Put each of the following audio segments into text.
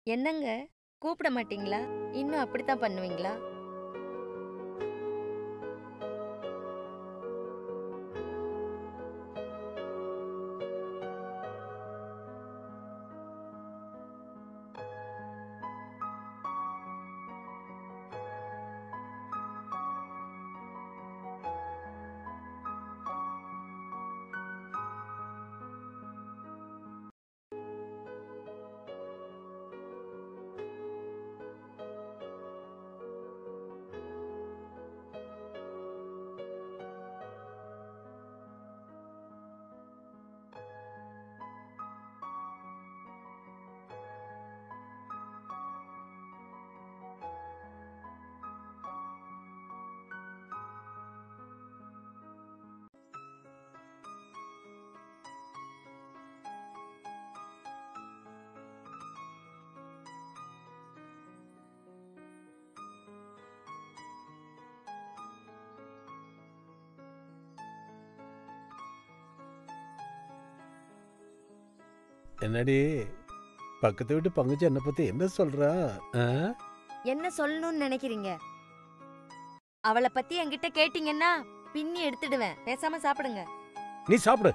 என்னங்க கூப்பிட மாட்டீங்களா? இன்னும் அப்படித்தான் பண்ணுவீங்களா? என்னடி பக்கத்து வீட்டு பங்குச்சு என்னை பத்தி என்ன சொல்றா? ஆ? என்ன சொல்லணும்னு நினைக்கிறீங்க? அவளை பத்தி என்கிட்ட கேட்டீங்கன்னா பின்னி எடுத்துடுவேன். பேசாம சாப்பிடுங்க. நீ சாப்பிடு.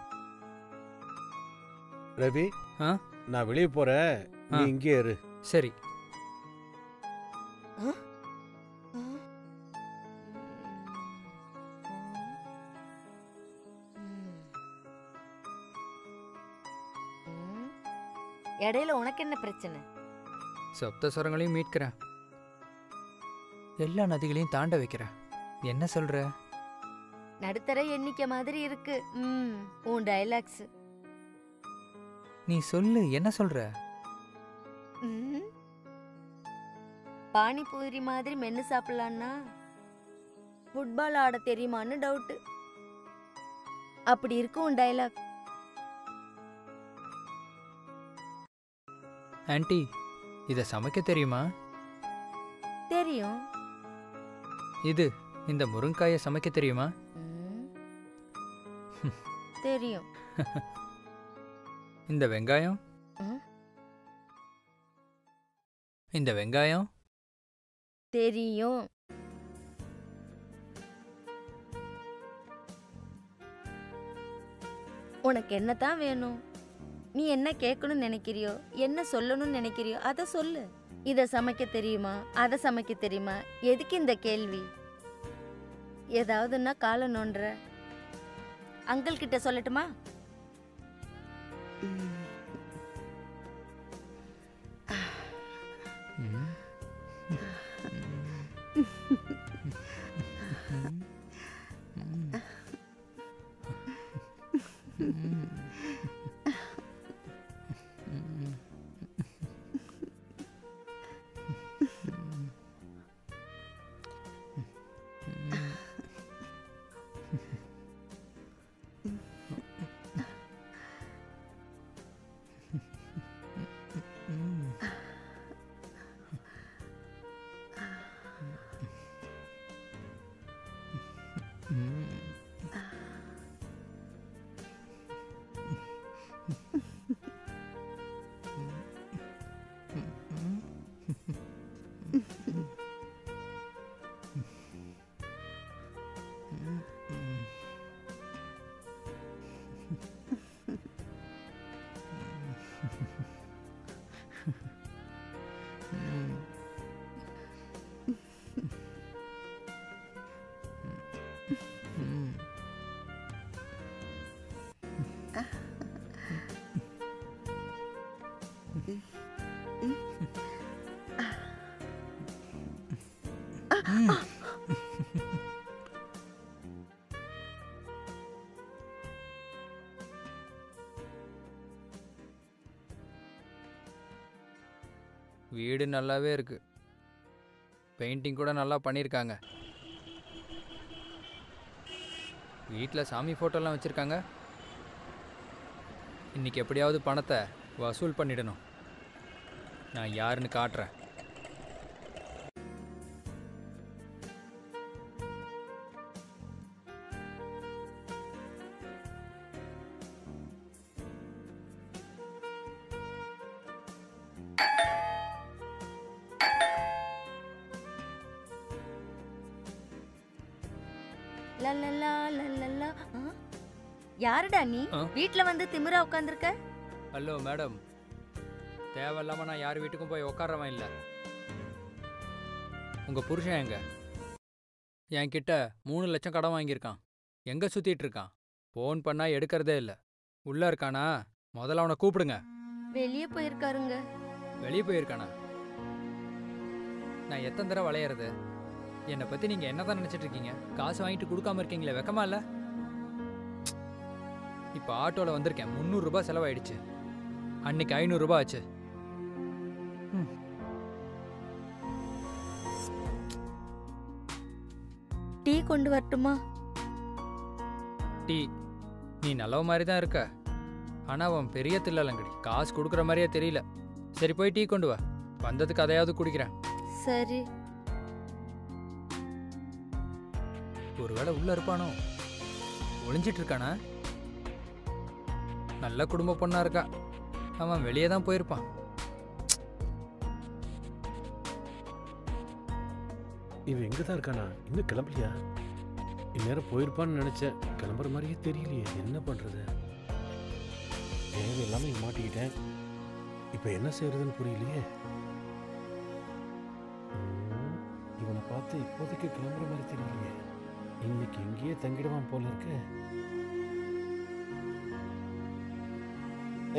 ரவி, ஆ? நான் வெளியே போறேன், நீ ஆ. இங்கே இரு. சரி. இடையில உனக்கு என்ன பிரச்சனை? சப்த சுரங்களையும் மீட்கிறேன், எல்லா நதிகளையும் தாண்ட வைக்கிறேன். என்ன சொல்ற? நடுத்தர எண்ணிக்கை மாதிரி இருக்கு. உன் டயலாக்ஸ். நீ சொல்லு, என்ன சொல்ற? பானிபூரி மாதிரி மென்னு சாப்பிடலான்னா ஃபுட்பால் ஆட தெரியுமான்னு டவுட். அப்படி இருக்கு உன் டயலாக். ஆன்ட்டி, இத சமைக்க தெரியுமா? தெரியும். இந்த முருங்காயை சமைக்க தெரியுமா? தெரியும். இந்த வெங்காயம் இந்த வெங்காயம் தெரியும். உனக்கு என்னதான் வேணும்? நீ என்ன கேட்கணும்னு நினைக்கிறியோ, என்ன சொல்லணும்னு நினைக்கிறியோ அதை சொல்லு. இதை சமைக்க தெரியுமா, அதை சமைக்க தெரியுமா? எதுக்கு இந்த கேள்வி? ஏதாவதுன்னா காலை நோண்டுற. அங்கிள் கிட்ட சொல்லட்டுமா? வீடு நல்லாவே இருக்கு, பெயிண்டிங் கூட நல்லா பண்ணியிருக்காங்க. வீட்டில் சாமி ஃபோட்டோலாம் வச்சுருக்காங்க. இன்னைக்கு எப்படியாவது பணத்தை வசூல் பண்ணிடணும். நான் யாருன்னு காட்டுறேன். லலலா, லலலா. ஆ? யாருடா நீ ஆ? வீட்ல வந்து திமிரா உட்காந்துருக்க? ஹலோ மேடம், தேவையில்லாமல் நான் யார் வீட்டுக்கும் போய் உட்காரவன் இல்லை. உங்கள் புருஷன் எங்க? என்கிட்ட 3 லட்சம் கடன் வாங்கியிருக்கான். எங்கே சுற்றிட்டு இருக்கான்? ஃபோன் பண்ணால் எடுக்கிறதே இல்லை. உள்ளே இருக்கானா? முதல்ல அவனை கூப்பிடுங்க. வெளியே போயிருக்காருங்க. வெளியே போயிருக்கானா? நான் எத்தனை தடவை வளையிறது? என்னை பற்றி நீங்கள் என்ன தான் நினச்சிட்டு இருக்கீங்க? காசு வாங்கிட்டு கொடுக்காம இருக்கீங்களே, வெக்கமா இல்லை? இப்போ ஆட்டோவில் வந்திருக்கேன், 300 ரூபாய் செலவாயிடுச்சு. அன்னைக்கு 500 ரூபாய் ஆச்சு. டீ கொண்டு வரட்டுமா? டீ? நீ நல்லவ மாதிரி தான் இருக்க, ஆனால் அவன் பெரிய தில்லலங்கடி. காசு கொடுக்குற மாதிரியே தெரியல. சரி, போய் டீ கொண்டு வா. வந்ததுக்கு அதையாவது குடிக்கிறேன். சரி. ஒருவேளை உள்ள இருப்பானோ? ஒளிஞ்சிட்டு இருக்கானா? நல்ல குடும்ப பொண்ணா இருக்கா. அவன் வெளியே தான் போயிருப்பான். இவன் எங்க தான் இருக்கானா? இன்னும் கிளம்பலையா? இந்நேரம் போயிருப்பான்னு நினைச்சேன். கிளம்புற மாதிரியே தெரியலையே. என்ன பண்றது? தேவையில்லாம மாட்டிக்கிட்டேன். இப்ப என்ன செய்யறதுன்னு புரியலையே. இவனை பார்த்து இப்போதைக்கு கிளம்புற மாதிரி தெரியலையே. இன்னைக்கு இங்கேயே தங்கிடுவான் போல இருக்கு.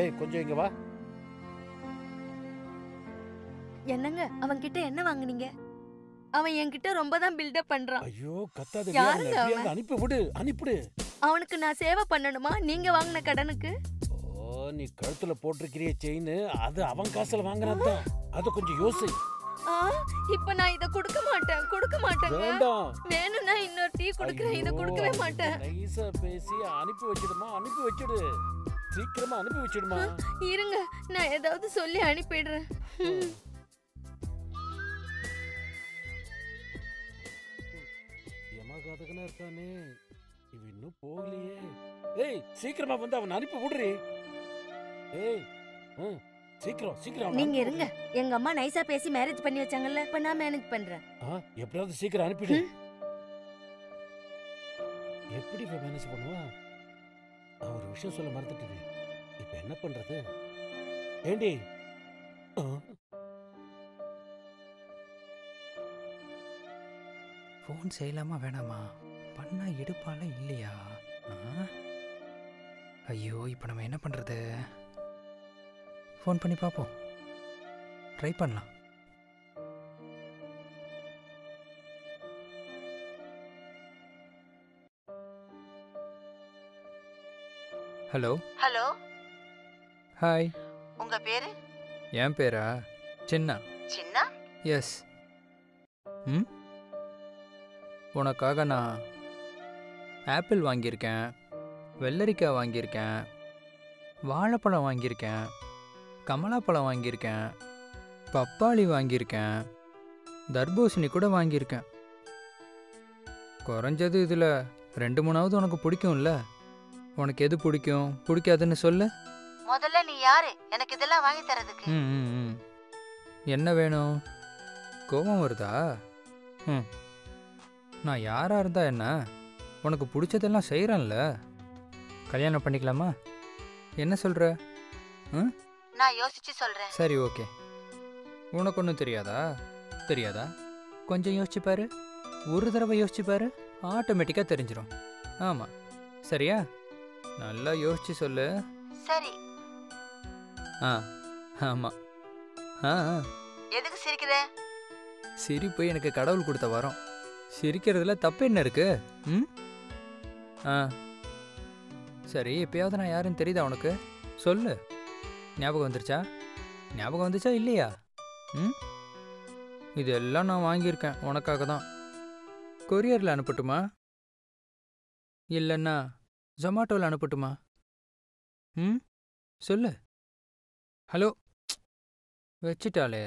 ஏய், கொஞ்சம் இங்க வா. என்னங்க அவன் கிட்ட என்ன வாங்குனீங்க? அவன் என்கிட்ட ரொம்ப தான் பில்டப் பண்றான். ஐயோ, கத்தாத. யாருங்க அவன்? எப்படியாவது அனுப்பி விடு. அவனுக்கு நான் சேவை பண்ணணுமா நீங்க வாங்கின கடனுக்கு? ஓ, நீ கழுத்துல போட்டிருக்கிறிய செயின், அது அவன் காசுல வாங்குறதான். அது கொஞ்சம் யோசி. ஆ, இப்ப நான் இத கொடுக்க மாட்டேங்க. வேண்டாம். வேணும்னா இன்னொரு டீ கொடுக்கறேன். இத கொடுக்கவே மாட்டேன். நைஸா பேசி அனுப்பி வச்சிடு. சீக்கிரமா அனுப்பி வச்சிடுமா. இருங்க, நான் ஏதாவது சொல்லி அனுப்பிடுறேன். யமகாதகனா இருக்கானே, இவன் இன்னும் போகலையே. ஏய், சீக்கிரமா வந்து அவன் அனுப்பி விடுறி. ஏய், சீக்கிரம். நீங்க இருங்க. எங்க அம்மா நைஸா பேசி மேரேஜ் பண்ணி வச்சாங்கல்ல, இப்ப நான் மேனேஜ் பண்றேன். எப்படியாவது சீக்கிரம் அனுப்பிடு. எப்படி இவன் மேனேஜ் பண்ணுவா? ஒரு விஷயம் சொல்ல மறந்துட்டேன். இப்ப என்ன பண்றது? ஏண்டி? ஃபோன் செய்யலாமா வேணாமா? பண்ணா எடுப்பால இல்லையா? ஐயோ, இப்போ நம்ம என்ன பண்ணுறது? ஃபோன் பண்ணி பார்ப்போம். ட்ரை பண்ணலாம். ஹலோ. ஹாய். உங்க பேரு? என் பேரா? சின்னா. சின்னா? எஸ். உனக்காக நான் ஆப்பிள் வாங்கியிருக்கேன், வெள்ளரிக்காய் வாங்கியிருக்கேன், வாழைப்பழம் வாங்கியிருக்கேன், கமலாப்பழம் வாங்கியிருக்கேன், பப்பாளி வாங்கியிருக்கேன், தர்பூசணி கூட வாங்கியிருக்கேன். குறைஞ்சது இதில் 2-3 உனக்கு பிடிக்கும்ல? உனக்கு எது பிடிக்கும், பிடிக்காதுன்னு சொல்லு. முதல்ல நீ யாரு எனக்கு இதெல்லாம் வாங்கி தரதுக்கு? என்ன வேணும்? கோபம் வருதா? நான் யாராக இருந்தா என்ன? உனக்கு பிடிச்சதெல்லாம் செய்கிறேன்ல. கல்யாணம் பண்ணிக்கலாமா? என்ன சொல்கிற? நான் யோசிச்சு சொல்றேன். சரி, ஓகே. உனக்கு ஒன்றும் தெரியாதா? கொஞ்சம் யோசிச்சு பாரு. ஒரு தடவை யோசிச்சு பாரு, ஆட்டோமேட்டிக்காக தெரிஞ்சிடும். ஆமாம், சரியா? நல்லா யோசிச்சு சொல்லு. சரி. ஆமாம். எதுக்கு சிரிக்கிற? சிரிப்பு எனக்கு கடவுள் கொடுத்த வரம். சிரிக்கிறதுல தப்பு என்ன இருக்கு? சரி, எப்பயாவது நான் யாருன்னு தெரியுதா உனக்கு? சொல்லு. ஞாபகம் வந்துருச்சா இல்லையா? இதெல்லாம் நான் வாங்கியிருக்கேன் உனக்காக தான். கொரியரில் அனுப்பட்டுமா? இல்லைன்னா ஜொமாட்டோவில் அனுப்பட்டுமா? சொல்லு. ஹலோ. வச்சிட்டாளே.